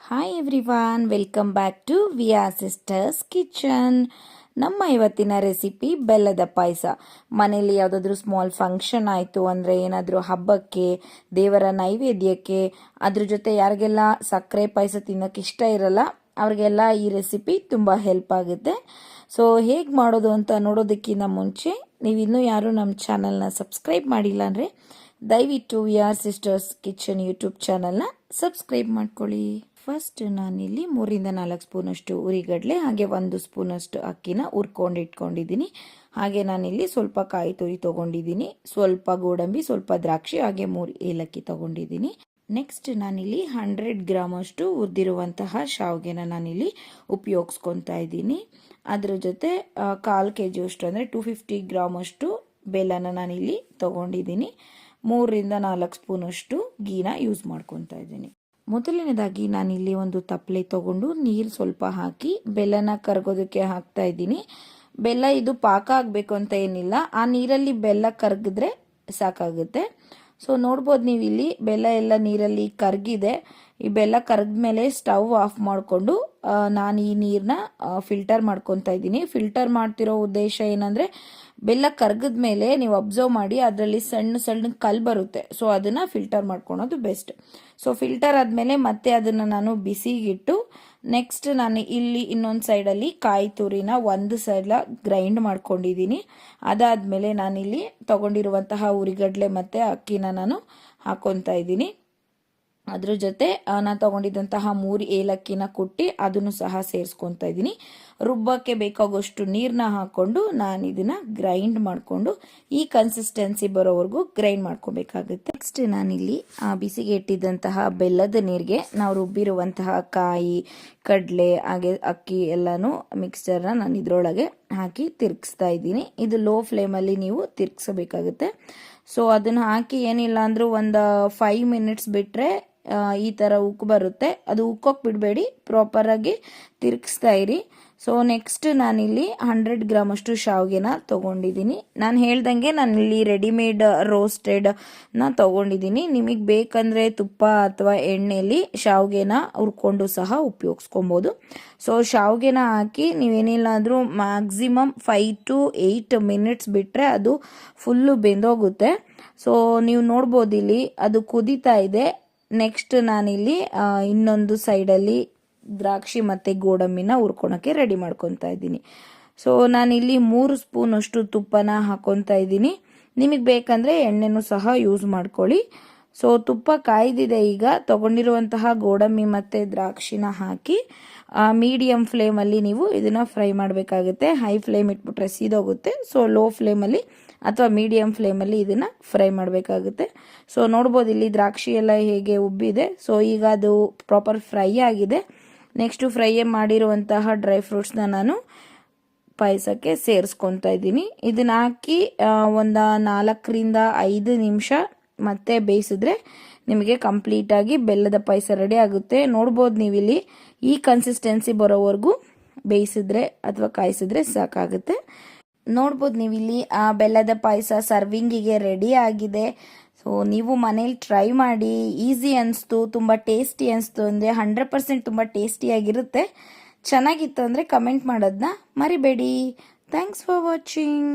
Hi everyone, welcome back to Via sisters kitchen. ನಮ್ಮ ಇವತ್ತಿನ recipe ಬೆಲ್ಲದ ಪಾಯಸ. ಮನೇಲಿ ಯಾವುದಾದ್ರೂ ಸ್ಮಾಲ್ ಫಂಕ್ಷನ್ ಆಯಿತು ಅಂದರೆ, ಏನಾದರೂ ಹಬ್ಬಕ್ಕೆ, ದೇವರ ನೈವೇದ್ಯಕ್ಕೆ, ಅದ್ರ ಜೊತೆ ಯಾರಿಗೆಲ್ಲ ಸಕ್ಕರೆ ಪಾಯಸ ತಿನ್ನೋಕೆ ಇಷ್ಟ ಇರಲ್ಲ ಅವ್ರಿಗೆಲ್ಲ ಈ ರೆಸಿಪಿ ತುಂಬ ಹೆಲ್ಪ್ ಆಗುತ್ತೆ. ಸೊ ಹೇಗೆ ಮಾಡೋದು ಅಂತ ನೋಡೋದಕ್ಕಿಂತ ಮುಂಚೆ ನೀವು ಇನ್ನೂ ಯಾರು ನಮ್ಮ ಚಾನಲ್ನ ಸಬ್ಸ್ಕ್ರೈಬ್ ಮಾಡಿಲ್ಲ ಅಂದರೆ ದಯವಿಟ್ಟು ವಿಯಾ ಸಿಸ್ಟರ್ಸ್ ಕಿಚನ್ ಯೂಟ್ಯೂಬ್ ಚಾನಲ್ನ ಸಬ್ಸ್ಕ್ರೈಬ್ ಮಾಡ್ಕೊಳ್ಳಿ. ಫಸ್ಟ್ ನಾನಿಲ್ಲಿ 3-4 ಸ್ಪೂನಷ್ಟು ಉರಿಗಡಲೆ, ಹಾಗೆ 1 ಸ್ಪೂನಷ್ಟು ಅಕ್ಕಿನ ಹುರ್ಕೊಂಡು ಇಟ್ಕೊಂಡಿದ್ದೀನಿ. ಹಾಗೆ ನಾನಿಲ್ಲಿ ಸ್ವಲ್ಪ ಕಾಯಿ ತುರಿ ತೊಗೊಂಡಿದ್ದೀನಿ, ಸ್ವಲ್ಪ ಗೋಡಂಬಿ, ಸ್ವಲ್ಪ ದ್ರಾಕ್ಷಿ, ಹಾಗೆ 3 ಏಲಕ್ಕಿ ತೊಗೊಂಡಿದ್ದೀನಿ. ನೆಕ್ಸ್ಟ್ ನಾನಿಲ್ಲಿ 100 ಗ್ರಾಮ್ ಅಷ್ಟು ಹುರಿದಿರುವಂತಹ ಶಾವಿಗೆನ ನಾನಿಲ್ಲಿ ಉಪಯೋಗಿಸ್ಕೊತಾ ಇದ್ದೀನಿ. ಅದ್ರ ಜೊತೆ 1/4 kg ಅಷ್ಟು ಅಂದರೆ 250 ಗ್ರಾಮ್ ಅಷ್ಟು ಬೆಲ್ಲನ ನಾನಿಲ್ಲಿ ತೊಗೊಂಡಿದ್ದೀನಿ. 3-4 ಸ್ಪೂನಷ್ಟು ಗೀನ ಯೂಸ್ ಮಾಡ್ಕೊತಾ ಇದ್ದೀನಿ. ಮೊದಲನೇದಾಗಿ ನಾನಿಲ್ಲಿ ಒಂದು ತಪ್ಪಲೆ ತಗೊಂಡು ನೀರು ಸ್ವಲ್ಪ ಹಾಕಿ ಬೆಲ್ಲನ ಕರಗೋದಕ್ಕೆ ಹಾಕ್ತಾ ಇದ್ದೀನಿ. ಬೆಲ್ಲ ಇದು ಪಾಕ ಆಗಬೇಕು ಅಂತ ಏನಿಲ್ಲ, ಆ ನೀರಲ್ಲಿ ಬೆಲ್ಲ ಕರಗಿದ್ರೆ ಸಾಕಾಗುತ್ತೆ. ಸೊ ನೋಡ್ಬೋದು ನೀವು ಇಲ್ಲಿ ಬೆಲ್ಲ ಎಲ್ಲ ನೀರಲ್ಲಿ ಕರಗಿದೆ. ಈ ಬೆಲ್ಲ ಕರಗಿದ್ಮೇಲೆ ಸ್ಟವ್ ಆಫ್ ಮಾಡಿಕೊಂಡು ನಾನು ಈ ನೀರನ್ನ ಫಿಲ್ಟರ್ ಮಾಡ್ಕೊತಾ ಇದ್ದೀನಿ. ಫಿಲ್ಟರ್ ಮಾಡ್ತಿರೋ ಉದ್ದೇಶ ಏನಂದರೆ, ಬೆಲ್ಲ ಕರಗಿದ್ಮೇಲೆ ನೀವು ಅಬ್ಸರ್ವ್ ಮಾಡಿ ಅದರಲ್ಲಿ ಸಣ್ಣ ಸಣ್ಣ ಕಲ್ಲು ಬರುತ್ತೆ. ಸೊ ಅದನ್ನು ಫಿಲ್ಟರ್ ಮಾಡ್ಕೊಳೋದು ಬೆಸ್ಟ್. ಸೊ ಫಿಲ್ಟರ್ ಆದಮೇಲೆ ಮತ್ತೆ ಅದನ್ನು ನಾನು ಬಿಸಿಗಿಟ್ಟು, ನೆಕ್ಸ್ಟ್ ನಾನು ಇಲ್ಲಿ ಇನ್ನೊಂದು ಸೈಡಲ್ಲಿ ಕಾಯಿ ತುರಿನ ಒಂದು ಸೈಡ ಗ್ರೈಂಡ್ ಮಾಡ್ಕೊಂಡಿದ್ದೀನಿ. ಅದಾದಮೇಲೆ ನಾನಿಲ್ಲಿ ತೊಗೊಂಡಿರುವಂತಹ ಉರಿಗಡಲೆ ಮತ್ತು ಅಕ್ಕಿನ ನಾನು ಹಾಕ್ಕೊತಾ ಇದ್ದೀನಿ. ಅದ್ರ ಜೊತೆ ನಾನು ತೊಗೊಂಡಿದ್ದಂತಹ 3 ಏಲಕ್ಕಿನ ಕುಟ್ಟಿ ಅದನ್ನು ಸಹ ಸೇರಿಸ್ಕೊತಾ ಇದ್ದೀನಿ. ರುಬ್ಬಕ್ಕೆ ಬೇಕಾಗೋಷ್ಟು ನೀರನ್ನ ಹಾಕ್ಕೊಂಡು ನಾನು ಇದನ್ನು ಗ್ರೈಂಡ್ ಮಾಡಿಕೊಂಡು ಈ ಕನ್ಸಿಸ್ಟೆನ್ಸಿ ಬರೋವರೆಗೂ ಗ್ರೈಂಡ್ ಮಾಡ್ಕೋಬೇಕಾಗುತ್ತೆ. ನೆಕ್ಸ್ಟ್ ನಾನಿಲ್ಲಿ ಬಿಸಿಗೆ ಇಟ್ಟಿದ್ದಂತಹ ಬೆಲ್ಲದ ನೀರಿಗೆ ನಾವು ರುಬ್ಬಿರುವಂತಹ ಕಾಯಿ, ಕಡಲೆ, ಹಾಗೆ ಅಕ್ಕಿ ಎಲ್ಲನೂ ಮಿಕ್ಸ್ಚರ್ನ ನಾನು ಇದರೊಳಗೆ ಹಾಕಿ ತಿರುಗಿಸ್ತಾ ಇದ್ದೀನಿ. ಇದು ಲೋ ಫ್ಲೇಮಲ್ಲಿ ನೀವು ತಿರುಗಿಸಬೇಕಾಗುತ್ತೆ. ಸೊ ಅದನ್ನು ಹಾಕಿ ಏನಿಲ್ಲ ಅಂದರೂ ಒಂದು 5 ಮಿನಿಟ್ಸ್ ಬಿಟ್ಟರೆ ಈ ಥರ ಉಕ್ಕು ಬರುತ್ತೆ. ಅದು ಉಕ್ಕೋಕೆ ಬಿಡಬೇಡಿ, ಪ್ರಾಪರಾಗಿ ತಿರುಗಿಸ್ತಾ ಇರಿ. ಸೊ ನೆಕ್ಸ್ಟ್ ನಾನಿಲ್ಲಿ 100 ಗ್ರಾಮ್ ಅಷ್ಟು ಶಾವಿಗೆನ ತೊಗೊಂಡಿದ್ದೀನಿ. ನಾನು ಹೇಳ್ದಂಗೆ ನಾನಿಲ್ಲಿ ರೆಡಿಮೇಡ್ ರೋಸ್ಟೆಡ್ನ ತೊಗೊಂಡಿದ್ದೀನಿ. ನಿಮಗೆ ಬೇಕಂದರೆ ತುಪ್ಪ ಅಥವಾ ಎಣ್ಣೆಯಲ್ಲಿ ಶಾವಿಗೆನ ಹುರ್ಕೊಂಡು ಸಹ ಉಪಯೋಗಿಸ್ಕೊಬೋದು. ಸೊ ಶಾವಿಗೆನ ಹಾಕಿ ನೀವೇನಿಲ್ಲ ಅಂದರೂ ಮ್ಯಾಕ್ಸಿಮಮ್ 5 to 8 ಮಿನಿಟ್ಸ್ ಬಿಟ್ಟರೆ ಅದು ಫುಲ್ಲು ಬೆಂದೋಗುತ್ತೆ. ಸೊ ನೀವು ನೋಡ್ಬೋದು ಇಲ್ಲಿ ಅದು ಕುದೀತಾ ಇದೆ. ನೆಕ್ಸ್ಟ್ ನಾನಿಲ್ಲಿ ಇನ್ನೊಂದು ಸೈಡಲ್ಲಿ ದ್ರಾಕ್ಷಿ ಮತ್ತು ಗೋಡಂಬಿನ ಹುರ್ಕೊಳಕ್ಕೆ ರೆಡಿ ಮಾಡ್ಕೊತಾ ಇದ್ದೀನಿ. ಸೊ ನಾನಿಲ್ಲಿ 3 ಸ್ಪೂನಷ್ಟು ತುಪ್ಪನ ಹಾಕ್ಕೊತಾ ಇದ್ದೀನಿ. ನಿಮಗೆ ಬೇಕಂದರೆ ಎಣ್ಣೆನೂ ಸಹ ಯೂಸ್ ಮಾಡ್ಕೊಳ್ಳಿ. ಸೊ ತುಪ್ಪ ಕಾಯ್ದಿದೆ. ಈಗ ತೊಗೊಂಡಿರುವಂತಹ ಗೋಡಂಬಿ ಮತ್ತು ದ್ರಾಕ್ಷಿನ ಹಾಕಿ ಮೀಡಿಯಮ್ ಫ್ಲೇಮಲ್ಲಿ ನೀವು ಇದನ್ನು ಫ್ರೈ ಮಾಡಬೇಕಾಗುತ್ತೆ. ಹೈ ಫ್ಲೇಮ್ ಇಟ್ಬಿಟ್ರೆ ಸೀದೋಗುತ್ತೆ. ಸೊ ಲೋ ಫ್ಲೇಮಲ್ಲಿ ಅಥವಾ ಮೀಡಿಯಮ್ ಫ್ಲೇಮಲ್ಲಿ ಇದನ್ನು ಫ್ರೈ ಮಾಡಬೇಕಾಗುತ್ತೆ. ಸೊ ನೋಡ್ಬೋದು ಇಲ್ಲಿ ದ್ರಾಕ್ಷಿ ಎಲ್ಲ ಹೇಗೆ ಉಬ್ಬಿದೆ. ಸೊ ಈಗ ಅದು ಪ್ರಾಪರ್ ಫ್ರೈ ಆಗಿದೆ. ನೆಕ್ಸ್ಟು ಫ್ರೈ ಮಾಡಿರುವಂತಹ ಡ್ರೈ ಫ್ರೂಟ್ಸ್ನ ನಾನು ಪಾಯಸಕ್ಕೆ ಸೇರಿಸ್ಕೊತಾ ಇದ್ದೀನಿ. ಇದನ್ನ ಹಾಕಿ ಒಂದು 4-5 ನಿಮಿಷ ಮತ್ತೆ ಬೇಯಿಸಿದ್ರೆ ನಿಮಗೆ ಕಂಪ್ಲೀಟಾಗಿ ಬೆಲ್ಲದ ಪಾಯಸ ರೆಡಿ ಆಗುತ್ತೆ. ನೋಡ್ಬೋದು ನೀವಿಲ್ಲಿ ಈ ಕನ್ಸಿಸ್ಟೆನ್ಸಿ ಬರೋವರೆಗೂ ಬೇಯಿಸಿದ್ರೆ ಅಥವಾ ಕಾಯಿಸಿದ್ರೆ ಸಾಕಾಗುತ್ತೆ. ನೋಡ್ಬೋದು ನೀವಿಲ್ಲಿ ಆ ಬೆಲ್ಲದ ಪಾಯಸ ಸರ್ವಿಂಗಿಗೆ ರೆಡಿ ಆಗಿದೆ. ಸೊ ನೀವು ಮನೇಲಿ ಟ್ರೈ ಮಾಡಿ. ಈಸಿ ಅನಿಸ್ತು, ತುಂಬ ಟೇಸ್ಟಿ ಅನಿಸ್ತು ಅಂದರೆ 100% ತುಂಬ ಟೇಸ್ಟಿಯಾಗಿರುತ್ತೆ. ಚೆನ್ನಾಗಿತ್ತು ಅಂದರೆ ಕಮೆಂಟ್ ಮಾಡೋದನ್ನ ಮರಿಬೇಡಿ. Thanks for watching.